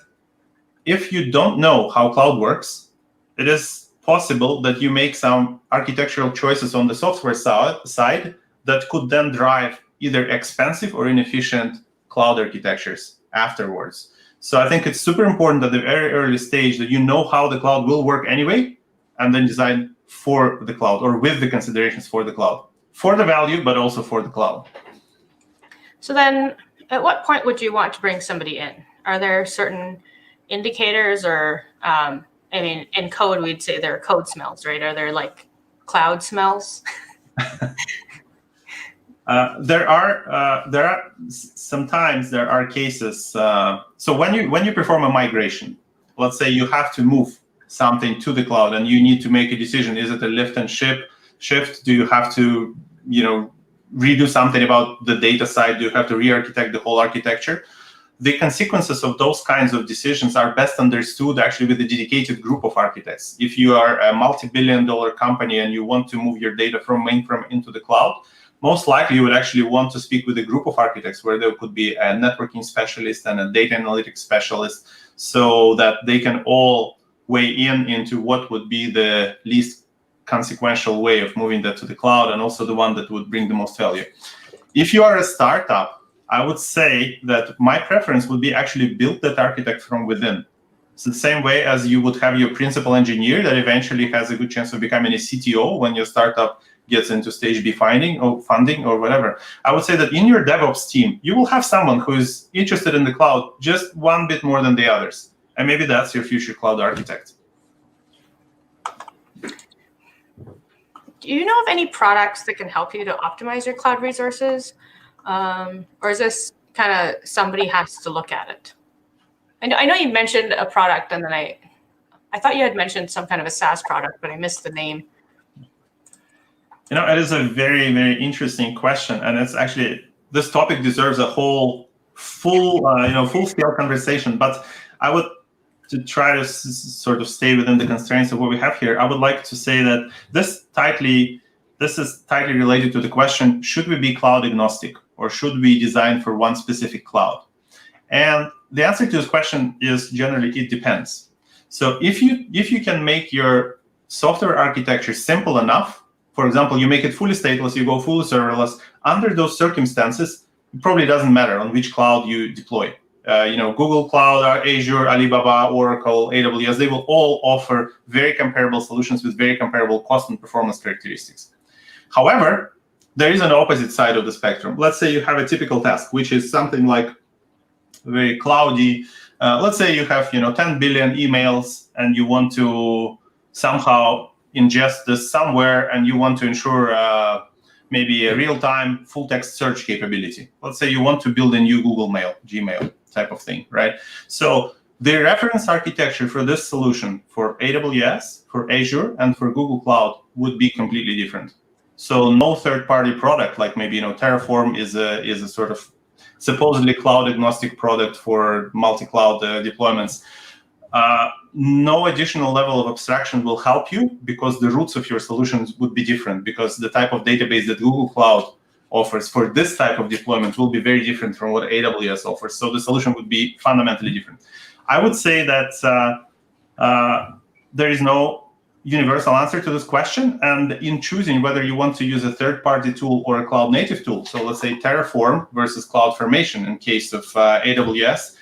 if you don't know how cloud works, it is possible that you make some architectural choices on the software side that could then drive either expensive or inefficient cloud architectures afterwards. So I think it's super important at the very early stage that you know how the cloud will work anyway, and then design for the cloud or with the considerations for the cloud, for the value, but also for the cloud. So then at what point would you want to bring somebody in? Are there certain indicators or, I mean, in code, we'd say there are code smells, right? Are there like cloud smells? There are sometimes there are cases. So when you perform a migration, let's say you have to move something to the cloud and you need to make a decision: is it a lift and shift? Do you have to redo something about the data side? Do you have to re-architect the whole architecture? The consequences of those kinds of decisions are best understood actually with a dedicated group of architects. If you are a multi-billion-dollar company and you want to move your data from mainframe into the cloud, most likely you would actually want to speak with a group of architects where there could be a networking specialist and a data analytics specialist, so that they can all weigh into what would be the least consequential way of moving that to the cloud, and also the one that would bring the most value. If you are a startup, I would say that my preference would be actually build that architect from within. It's the same way as you would have your principal engineer that eventually has a good chance of becoming a CTO when your startup gets into stage B funding or whatever. I would say that in your DevOps team, you will have someone who is interested in the cloud just one bit more than the others. And maybe that's your future cloud architect. Do you know of any products that can help you to optimize your cloud resources? Or is this kind of somebody has to look at it? I know you mentioned a product, and then I thought you had mentioned some kind of a SaaS product, but I missed the name. It is a very, very interesting question, and it's actually, this topic deserves a whole full-scale conversation. But I would, to try to sort of stay within the constraints of what we have here, I would like to say that this is tightly related to the question: should we be cloud agnostic, or should we design for one specific cloud? And the answer to this question is generally it depends. So if you can make your software architecture simple enough, for example, you make it fully stateless, you go fully serverless, under those circumstances, it probably doesn't matter on which cloud you deploy. Google Cloud, Azure, Alibaba, Oracle, AWS, they will all offer very comparable solutions with very comparable cost and performance characteristics. However, there is an opposite side of the spectrum. Let's say you have a typical task, which is something like very cloudy. Let's say you have 10 billion emails and you want to somehow ingest this somewhere, and you want to ensure maybe a real-time full-text search capability. Let's say you want to build a new Google Mail, Gmail type of thing, right? So the reference architecture for this solution for AWS, for Azure, and for Google Cloud would be completely different. So no third-party product, like maybe Terraform is a sort of supposedly cloud-agnostic product for multi-cloud deployments. No additional level of abstraction will help you, because the roots of your solutions would be different, because the type of database that Google Cloud offers for this type of deployment will be very different from what AWS offers. So the solution would be fundamentally different. I would say that there is no universal answer to this question, and in choosing whether you want to use a third-party tool or a cloud-native tool, so let's say Terraform versus CloudFormation in case of AWS,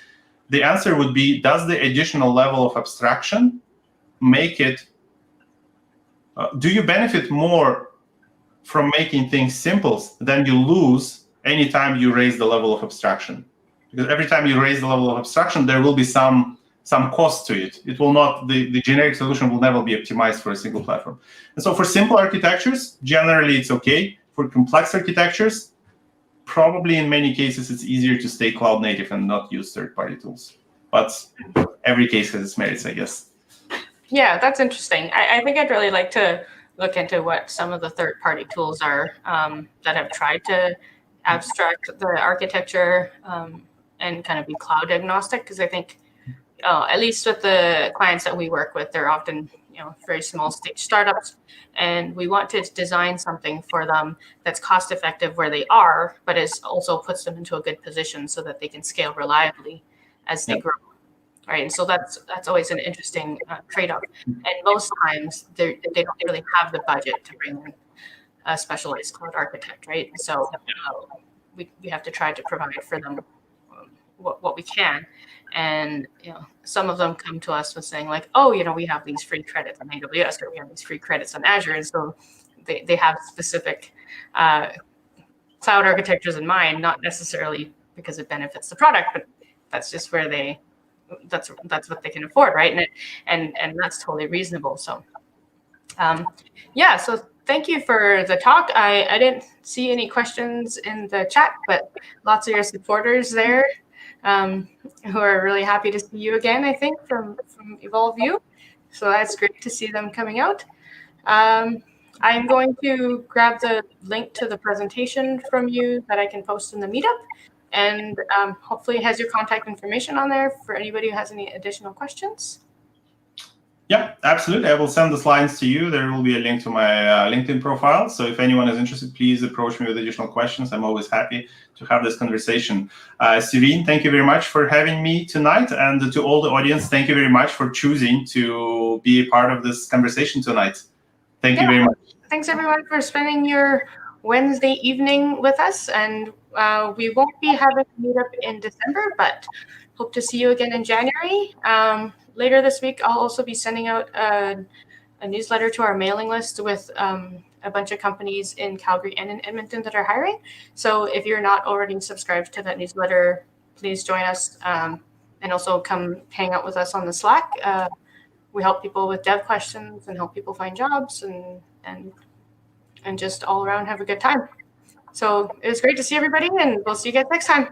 the answer would be, does the additional level of abstraction make it, do you benefit more from making things simple than you lose anytime you raise the level of abstraction? Because every time you raise the level of abstraction, there will be some cost to it. It will not, the generic solution will never be optimized for a single platform. And so for simple architectures, generally it's okay. For complex architectures, probably in many cases, it's easier to stay cloud native and not use third-party tools. But every case has its merits, I guess. Yeah, that's interesting. I think I'd really like to look into what some of the third-party tools are that have tried to abstract the architecture and kind of be cloud agnostic, because I think at least with the clients that we work with, they're often very small stage startups, and we want to design something for them that's cost effective where they are, but is also puts them into a good position so that they can scale reliably as they grow. Right, and so that's always an interesting trade-off. And most times they don't really have the budget to bring in a specialized cloud architect, right? So we have to try to provide for them what we can. And some of them come to us with saying like, oh, we have these free credits on AWS, or we have these free credits on Azure, and so they have specific cloud architectures in mind, not necessarily because it benefits the product, but that's just where that's what they can afford, right? And that's totally reasonable. So so thank you for the talk. I didn't see any questions in the chat, but lots of your supporters there who are really happy to see you again, I think, from Evolve U. So that's great to see them coming out. I'm going to grab the link to the presentation from you that I can post in the meetup, and hopefully it has your contact information on there for anybody who has any additional questions. Yeah, absolutely. I will send the slides to you. There will be a link to my LinkedIn profile. So if anyone is interested, please approach me with additional questions. I'm always happy to have this conversation. Serene, thank you very much for having me tonight. And to all the audience, thank you very much for choosing to be a part of this conversation tonight. Thank you very much. Thanks, everyone, for spending your Wednesday evening with us. And we won't be having a meetup in December, but hope to see you again in January. Later this week, I'll also be sending out a newsletter to our mailing list with a bunch of companies in Calgary and in Edmonton that are hiring. So if you're not already subscribed to that newsletter, please join us and also come hang out with us on the Slack. We help people with dev questions and help people find jobs and just all around have a good time. So it was great to see everybody, and we'll see you guys next time.